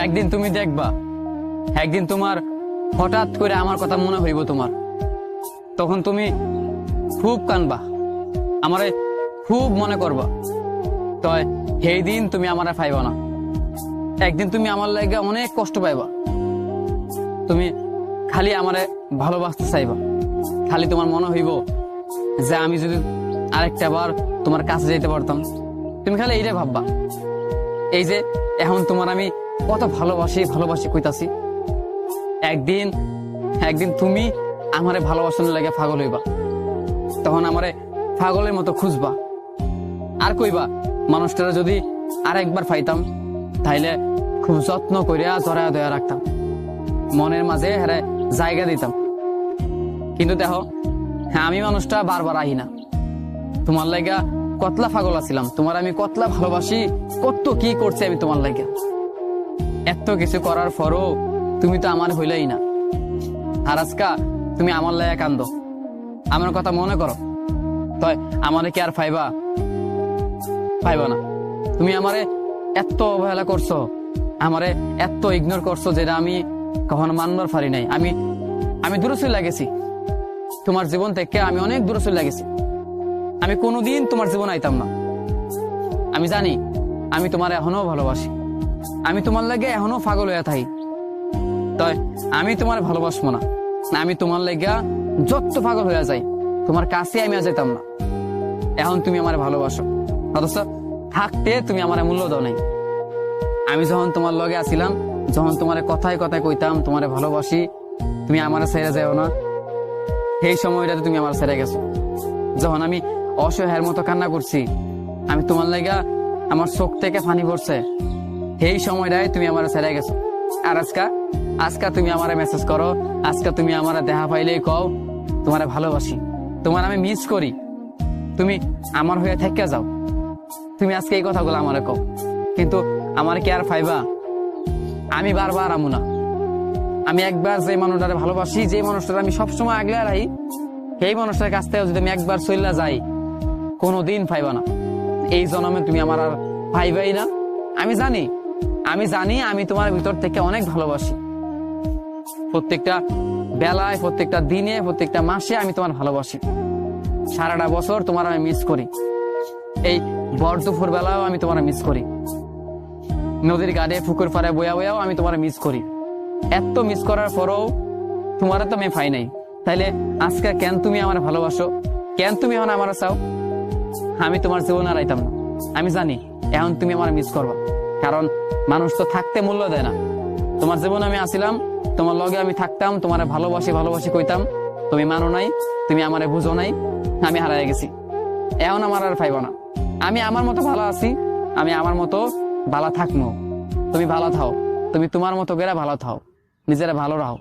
একদিন তুমি দেখবা, একদিন তোমার হঠাৎ করে আমার কথা মনে হইব তোমার, তখন তুমি খুব কানবা, আমারে খুব মনে করবা। তো সেই দিন তুমি আমারে পাইবা না, একদিন তুমি আমার লাগা অনেক কষ্ট পাইবা। তুমি খালি আমারে ভালোবাসতে চাইবা, খালি তোমার মনে হইব যে আমি যদি আরেকটা বার তোমার কাছে যেতে পারতাম। তুমি খালি এইটাই ভাববা, এই যে এখন তোমার আমি কত ভালোবাসি ভালোবাসি কইতাছি। একদিন একদিন তুমি আমারে ভালোবাসানোর লাগে পাগল হইবা, তখন আমারে পাগলের মতো খুঁজবা আর কইবা মানুষটারা যদি আরেকবার পাইতাম তাইলে খুব যত্ন করিয়া জড়ায়া দয়া রাখতাম, মনের মাঝে হেরে জায়গা দিতাম। কিন্তু দেখো, হ্যাঁ, আমি মানুষটা বারবার আহি না। তোমার লাগা কতলা পাগল আছিলাম, তোমার আমি কতলা ভালোবাসি, কত কি করছি আমি তোমার লাগা। এত কিছু করার পরও তুমি তো আমার হইলাই না। আর আজকা তুমি আমার লাগা কান্দো, আমার কথা মনে করো, তাই আমারে কি আর পাইবা? পাইবা না। তুমি আমারে এত অবহেলা করছো, আমারে এত ইগনোর করছো, যেটা আমি কখনো মানবার পারি নাই। আমি দূরে চলে লাগেছি তোমার জীবন থেকে, আমি অনেক দূরে চলে লাগেছি। আমি কোনোদিন তোমার জীবন আইতাম না। আমি জানি আমি তোমার এখনো ভালোবাসি, আমি তোমার লাগে এখনো পাগল হয়ে থাকি। তাই আমি তোমার ভালোবাসবো না, আমি তোমার লাগা যত পাগল হয়ে যাই তোমার কাছে আমি যেতাম না। এখন তুমি আমার ভালোবাসো, অথচ থাকতে তুমি আমার মূল্য দাও নাই। আমি যখন তোমার লগে আসিলাম, যখন তোমার কথায় কথায় কইতাম তোমার ভালোবাসি, তুমি আমার ছেড়ে যাও না, সেই সময়টাতে তুমি আমার ছেড়ে গেছো। যখন আমি অসহায়ের মতো কান্না করছি, আমি তোমার লাগা আমার চোখ থেকে পানি পড়ছে, সেই সময়টাই তুমি আমার ছেড়ে গেছো। আর আজকা তুমি আমার মেসেজ করো, আজকে তুমি আমার দেখা পাইলেই কও তোমার ভালোবাসি, তোমার আমি মিস করি, তুমি আমার হয়ে থেকে যাও। তুমি আজকে এই কথাগুলো আমারে কও, কিন্তু আমার কি আর পাইবা? আমি বারবার আমু না। আমি একবার যে মানুষটারে ভালোবাসি, যে মানুষটারে আমি সবসময় আগলে রাখি, সেই মানুষটার কাছ থেকে যদি আমি একবার চইলা যাই, কোনোদিন পাইবা না। এই জন্মে তুমি আমার আর পাইবাই না। আমি জানি আমি তোমার ভিতর থেকে অনেক ভালোবাসি। প্রত্যেকটা বেলায়, প্রত্যেকটা দিনে, প্রত্যেকটা মাসে আমি তোমার ভালোবাসি। সারাটা বছর তোমার আমি মিস করি, এই ভর দুপুর বেলাও আমি তোমার মিস করি, নদীর গাড়ে পুকুর পাড়ে বয়া বয়াও আমি তোমার মিস করি। এত মিস করার পরেও তোমার তো আমি পাই নাই, তাইলে আজকে কেন তুমি আমার ভালোবাসো? কেন তুমি এখন আমার চাও? আমি তোমার জীবন আর আইতাম না। আমি জানি এখন তুমি আমার মিস করবা, কারণ মানুষ তো থাকতে মূল্য দেয় না। তোমার জীবনে আমি আসিলাম, তোমার লগে আমি থাকতাম, তোমার ভালোবাসি ভালোবাসি কইতাম, তুমি মানো নাই, তুমি আমারে বুঝো নাই, আমি হারাই গেছি। এখন আমার আর পাইব না। আমি আমার মতো ভালো আছি, আমি আমার মতো ভালো থাকবো। তুমি ভালো থাও, তুমি তোমার মতো করে ভালো থাও, নিজেরা ভালো রাখো।